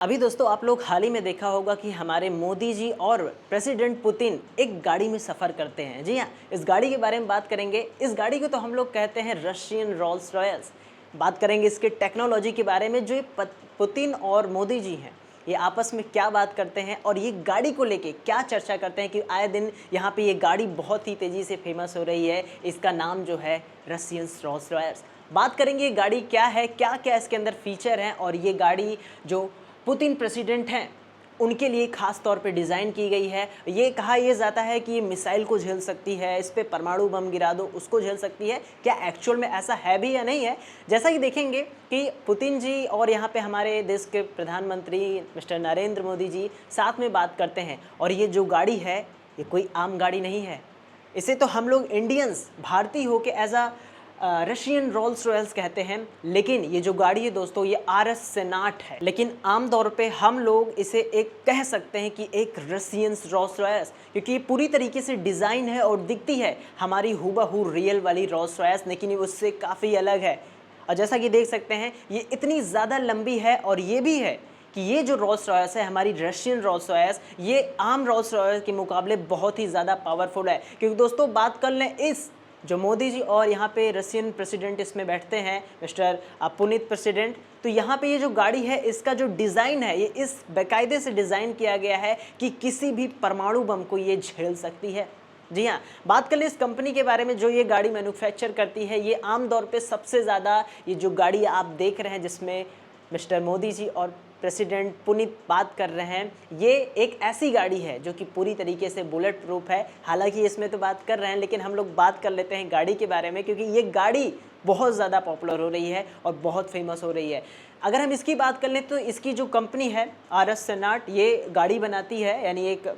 अभी दोस्तों आप लोग हाल ही में देखा होगा कि हमारे मोदी जी और प्रेसिडेंट पुतिन एक गाड़ी में सफ़र करते हैं। जी हाँ, इस गाड़ी के बारे में बात करेंगे। इस गाड़ी को तो हम लोग कहते हैं रशियन रोल्स रॉयस। बात करेंगे इसके टेक्नोलॉजी के बारे में, जो ये पुतिन और मोदी जी हैं ये आपस में क्या बात करते हैं और ये गाड़ी को लेके क्या चर्चा करते हैं कि आए दिन यहाँ पे ये गाड़ी बहुत ही तेज़ी से फेमस हो रही है। इसका नाम जो है रशियन रोल्स रॉयस। बात करेंगे ये गाड़ी क्या है, क्या क्या इसके अंदर फीचर हैं और ये गाड़ी जो पुतिन प्रेसिडेंट हैं उनके लिए ख़ास तौर पे डिज़ाइन की गई है। ये कहा यह जाता है कि ये मिसाइल को झेल सकती है, इस पे परमाणु बम गिरा दो उसको झेल सकती है। क्या एक्चुअल में ऐसा है भी या नहीं है, जैसा कि देखेंगे कि पुतिन जी और यहाँ पे हमारे देश के प्रधानमंत्री मिस्टर नरेंद्र मोदी जी साथ में बात करते हैं। और ये जो गाड़ी है ये कोई आम गाड़ी नहीं है, इसे तो हम लोग इंडियंस भारतीय हो के as a Russian Rolls Royces कहते हैं। लेकिन ये जो गाड़ी है दोस्तों ये RS सेनाट है, लेकिन आम तौर पे हम लोग इसे एक कह सकते हैं कि एक रशियन रोल्स रॉयस, क्योंकि ये पूरी तरीके से डिज़ाइन है और दिखती है हमारी हूबहू रियल वाली रोल्स रॉयस, लेकिन ये उससे काफ़ी अलग है। और जैसा कि देख सकते हैं ये इतनी ज़्यादा लंबी है और ये भी है कि ये जो रोल्स रॉयस है हमारी रशियन रोल्स रॉयस, ये आम रोल्स रॉयस के मुकाबले बहुत ही ज़्यादा पावरफुल है। क्योंकि दोस्तों बात कर लें इस जो मोदी जी और यहाँ पे रशियन प्रेसिडेंट इसमें बैठते हैं मिस्टर पुनित प्रेसिडेंट, तो यहाँ पे ये जो गाड़ी है इसका जो डिज़ाइन है ये इस बाकायदे से डिज़ाइन किया गया है कि किसी भी परमाणु बम को ये झेल सकती है। जी हाँ, बात कर लें इस कंपनी के बारे में जो ये गाड़ी मैन्युफैक्चर करती है, ये आमतौर पे सबसे ज़्यादा ये जो गाड़ी आप देख रहे हैं जिसमें मिस्टर मोदी जी और प्रेसिडेंट पुनित बात कर रहे हैं, ये एक ऐसी गाड़ी है जो कि पूरी तरीके से बुलेट प्रूफ है। हालांकि इसमें तो बात कर रहे हैं लेकिन हम लोग बात कर लेते हैं गाड़ी के बारे में, क्योंकि ये गाड़ी बहुत ज़्यादा पॉपुलर हो रही है और बहुत फेमस हो रही है। अगर हम इसकी बात कर लें तो इसकी जो कंपनी है RS सेनाट ये गाड़ी बनाती है, यानी एक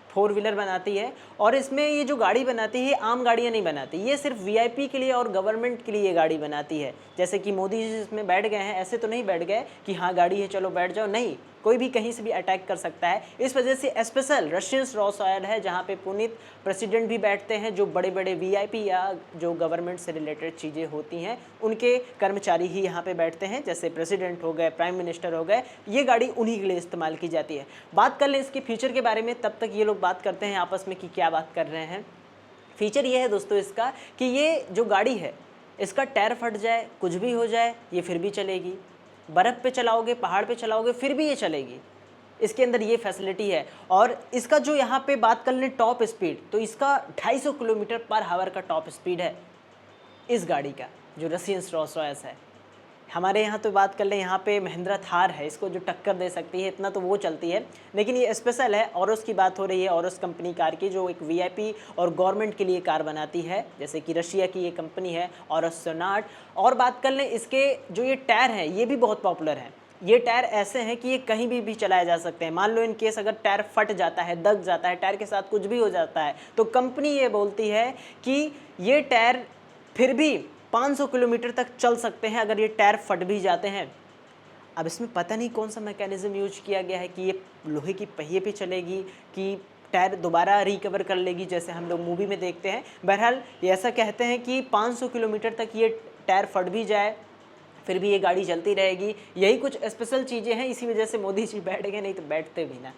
4 व्हीलर बनाती है। और इसमें ये जो गाड़ी बनाती है आम गाड़ियाँ नहीं बनाती, ये सिर्फ VIP के लिए और गवर्नमेंट के लिए ये गाड़ी बनाती है। जैसे कि मोदी जी इसमें बैठ गए हैं, ऐसे तो नहीं बैठ गए कि हाँ गाड़ी है चलो बैठ जाओ, नहीं, कोई भी कहीं से भी अटैक कर सकता है। इस वजह से स्पेशल रशियन रोल्स रॉयस है जहाँ पे पुनित प्रेसिडेंट भी बैठते हैं, जो बड़े बड़े VIP या जो गवर्नमेंट से रिलेटेड चीज़ें होती हैं उनके कर्मचारी ही यहाँ पे बैठते हैं, जैसे प्रेसिडेंट हो गए, प्राइम मिनिस्टर हो गए, ये गाड़ी उन्हीं के लिए इस्तेमाल की जाती है। बात कर लें इसके फीचर के बारे में, तब तक ये लोग बात करते हैं आपस में कि क्या बात कर रहे हैं। फीचर ये है दोस्तों इसका कि ये जो गाड़ी है इसका टायर फट जाए, कुछ भी हो जाए, ये फिर भी चलेगी। बर्फ़ पे चलाओगे, पहाड़ पे चलाओगे, फिर भी ये चलेगी। इसके अंदर ये फैसिलिटी है। और इसका जो यहाँ पे बात कर लें टॉप स्पीड, तो इसका 250 किलोमीटर पर आवर का टॉप स्पीड है इस गाड़ी का, जो रशियन रोल्स रॉयस है। हमारे यहाँ तो बात कर लें, यहाँ पे महिंद्रा थार है, इसको जो टक्कर दे सकती है, इतना तो वो चलती है। लेकिन ये स्पेशल है, औरस की बात हो रही है, औरस कंपनी कार की, जो एक VIP और गवर्नमेंट के लिए कार बनाती है, जैसे कि रशिया की ये कंपनी है औरस सोनाट। और बात कर लें इसके जो ये टायर हैं ये भी बहुत पॉपुलर हैं। ये टायर ऐसे हैं कि ये कहीं भी चलाए जा सकते हैं। मान लो इन केस अगर टायर फट जाता है, दग जाता है, टायर के साथ कुछ भी हो जाता है, तो कंपनी ये बोलती है कि ये टायर फिर भी 500 किलोमीटर तक चल सकते हैं अगर ये टायर फट भी जाते हैं। अब इसमें पता नहीं कौन सा मैकेनिज्म यूज किया गया है कि ये लोहे की पहिए पे चलेगी कि टायर दोबारा रिकवर कर लेगी, जैसे हम लोग मूवी में देखते हैं। बहरहाल ये ऐसा कहते हैं कि 500 किलोमीटर तक ये टायर फट भी जाए फिर भी ये गाड़ी चलती रहेगी। यही कुछ स्पेशल चीज़ें हैं, इसी वजह से मोदी जी बैठ गए, नहीं तो बैठते भी ना।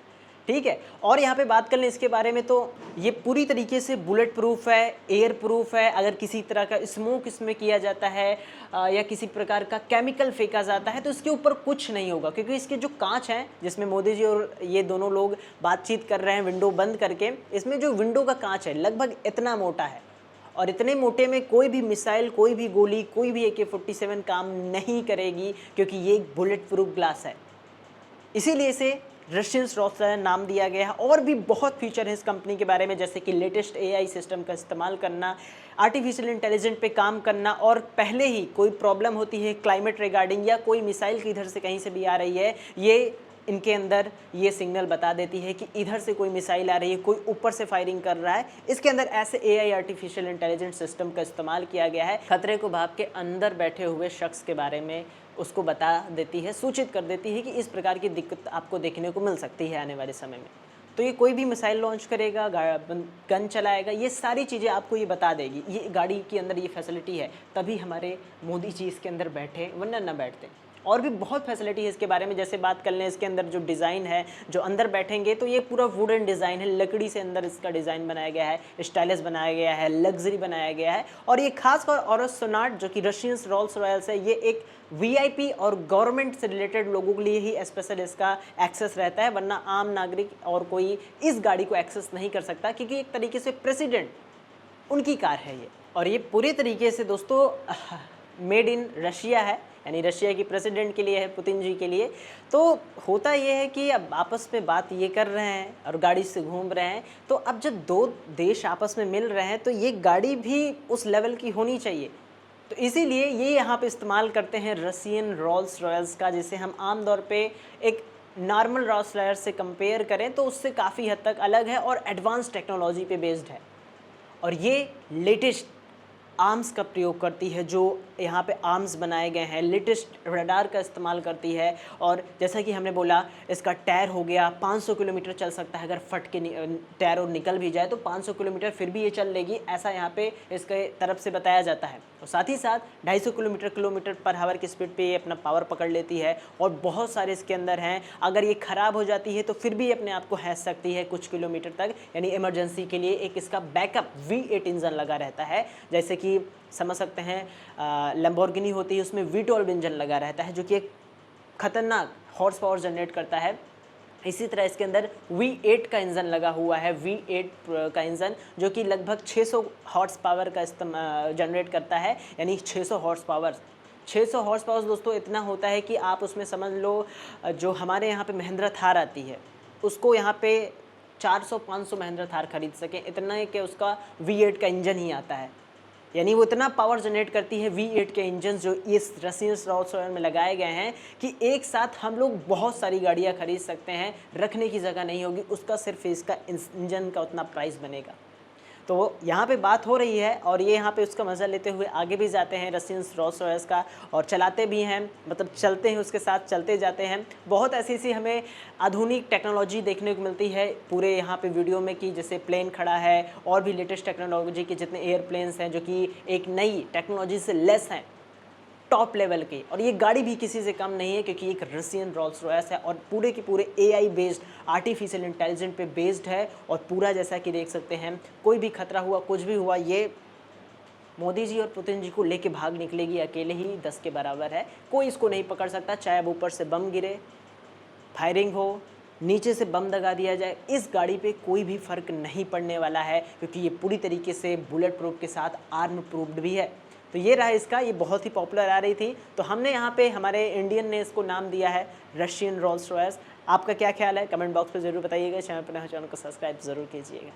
ठीक है, और यहाँ पे बात कर लें इसके बारे में, तो ये पूरी तरीके से बुलेट प्रूफ है, एयर प्रूफ है। अगर किसी तरह का स्मोक इसमें किया जाता है या किसी प्रकार का केमिकल फेंका जाता है तो इसके ऊपर कुछ नहीं होगा, क्योंकि इसके जो कांच हैं जिसमें मोदी जी और ये दोनों लोग बातचीत कर रहे हैं विंडो बंद करके, इसमें जो विंडो का कांच है लगभग इतना मोटा है। और इतने मोटे में कोई भी मिसाइल, कोई भी गोली, कोई भी AK-47 काम नहीं करेगी, क्योंकि ये एक बुलेट प्रूफ ग्लास है। इसीलिए इसे रशियन रोल्स रॉयस नाम दिया गया है। और भी बहुत फीचर है इस कंपनी के बारे में, जैसे कि लेटेस्ट AI सिस्टम का इस्तेमाल करना, आर्टिफिशियल इंटेलिजेंस पे काम करना, और पहले ही कोई प्रॉब्लम होती है क्लाइमेट रिगार्डिंग या कोई मिसाइल की इधर से कहीं से भी आ रही है, ये इनके अंदर ये सिग्नल बता देती है कि इधर से कोई मिसाइल आ रही है, कोई ऊपर से फायरिंग कर रहा है। इसके अंदर ऐसे AI आर्टिफिशियल इंटेलिजेंस सिस्टम का इस्तेमाल किया गया है। खतरे को भाप के अंदर बैठे हुए शख्स के बारे में उसको बता देती है, सूचित कर देती है कि इस प्रकार की दिक्कत आपको देखने को मिल सकती है आने वाले समय में। तो ये कोई भी मिसाइल लॉन्च करेगा, गन चलाएगा, ये सारी चीज़ें आपको ये बता देगी। ये गाड़ी के अंदर ये फैसिलिटी है, तभी हमारे मोदी जी इसके अंदर बैठे, वरना ना बैठते। और भी बहुत फैसिलिटी है इसके बारे में। जैसे बात कर लें इसके अंदर जो डिज़ाइन है, जो अंदर बैठेंगे तो ये पूरा वुडन डिज़ाइन है, लकड़ी से अंदर इसका डिज़ाइन बनाया गया है, स्टाइलिश बनाया गया है, लग्जरी बनाया गया है। और ये खासकर ऑरस सोनाट जो कि रशियन रोल्स रॉयल्स है, ये एक वीआईपी और गवर्नमेंट से रिलेटेड लोगों के लिए ही स्पेशल इसका एक्सेस रहता है, वरना आम नागरिक और कोई इस गाड़ी को एक्सेस नहीं कर सकता, क्योंकि एक तरीके से प्रेसिडेंट उनकी कार है ये। और ये पूरे तरीके से दोस्तों मेड इन रशिया है, यानी रशिया की प्रेसिडेंट के लिए है, पुतिन जी के लिए। तो होता ये है कि अब आपस में बात ये कर रहे हैं और गाड़ी से घूम रहे हैं, तो अब जब दो देश आपस में मिल रहे हैं तो ये गाड़ी भी उस लेवल की होनी चाहिए। तो इसीलिए ये यहाँ पे इस्तेमाल करते हैं रशियन रोल्स रॉयल्स का, जिसे हम आम तौर पे एक नॉर्मल रोल्स रॉयल्स से कंपेयर करें तो उससे काफ़ी हद तक अलग है और एडवांस टेक्नोलॉजी पे बेस्ड है। और ये लेटेस्ट आर्म्स का प्रयोग करती है, जो यहाँ पे आर्म्स बनाए गए हैं, लेटेस्ट रडार का इस्तेमाल करती है। और जैसा कि हमने बोला, इसका टायर हो गया 500 किलोमीटर चल सकता है, अगर फट के टायर और निकल भी जाए तो 500 किलोमीटर फिर भी ये चल लेगी, ऐसा यहाँ पे इसके तरफ से बताया जाता है। और साथ ही साथ 250 किलोमीटर पर आवर की स्पीड पे ये अपना पावर पकड़ लेती है। और बहुत सारे इसके अंदर हैं, अगर ये ख़राब हो जाती है तो फिर भी अपने आप को हैज सकती है कुछ किलोमीटर तक, यानी इमरजेंसी के लिए एक इसका बैकअप V8 इंजन लगा रहता है। जैसे कि समझ सकते हैं लैम्बोर्गिनी होती है, उसमें V12 इंजन लगा रहता है, जो कि एक खतरनाक हॉर्स पावर जनरेट करता है। इसी तरह इसके अंदर V8 का इंजन लगा हुआ है, V8 का इंजन, जो कि लगभग 600 हॉर्स पावर का जनरेट करता है, यानी 600 हॉर्स पावर। 600 हॉर्स पावर दोस्तों इतना होता है कि आप उसमें समझ लो, जो हमारे यहाँ पे महिंद्रा थार आती है उसको यहाँ पे 400-500 महिंद्रा थार खरीद सकें, इतना है कि उसका V8 का इंजन ही आता है। यानी वो इतना पावर जनरेट करती है V8 के इंजन जो इस रशियन रोल्स रॉयल्स में लगाए गए हैं, कि एक साथ हम लोग बहुत सारी गाड़ियाँ खरीद सकते हैं, रखने की जगह नहीं होगी, उसका सिर्फ इसका इंजन का उतना प्राइस बनेगा। तो यहाँ पे बात हो रही है और ये यहाँ पे उसका मज़ा लेते हुए आगे भी जाते हैं रशियन रोल्स रॉयल्स का, और चलाते भी हैं, मतलब चलते हैं उसके साथ, चलते जाते हैं। बहुत ऐसी हमें आधुनिक टेक्नोलॉजी देखने को मिलती है पूरे यहाँ पे वीडियो में, कि जैसे प्लेन खड़ा है और भी लेटेस्ट टेक्नोलॉजी के जितने एयरप्लेन्स हैं जो कि एक नई टेक्नोलॉजी से लेस हैं, टॉप लेवल की। और ये गाड़ी भी किसी से कम नहीं है, क्योंकि एक रशियन रोल्स रॉयल्स है और पूरे के पूरे AI बेस्ड, आर्टिफिशियल इंटेलिजेंट पे बेस्ड है। और पूरा जैसा कि देख सकते हैं, कोई भी खतरा हुआ, कुछ भी हुआ, ये मोदी जी और पुतिन जी को लेके भाग निकलेगी, अकेले ही 10 के बराबर है, कोई इसको नहीं पकड़ सकता। चाहे अब ऊपर से बम गिरे, फायरिंग हो, नीचे से बम दगा दिया जाए, इस गाड़ी पे कोई भी फ़र्क नहीं पड़ने वाला है, क्योंकि ये पूरी तरीके से बुलेट प्रूफ के साथ आर्म प्रूफ्ड भी है। तो ये रहा इसका, ये बहुत ही पॉपुलर आ रही थी, तो हमने यहाँ पे हमारे इंडियन ने इसको नाम दिया है रशियन रोल्स रॉयल्स। आपका क्या ख्याल है, कमेंट बॉक्स पे ज़रूर बताइएगा। चैनल पर नए हो, चैनल को सब्सक्राइब ज़रूर कीजिएगा।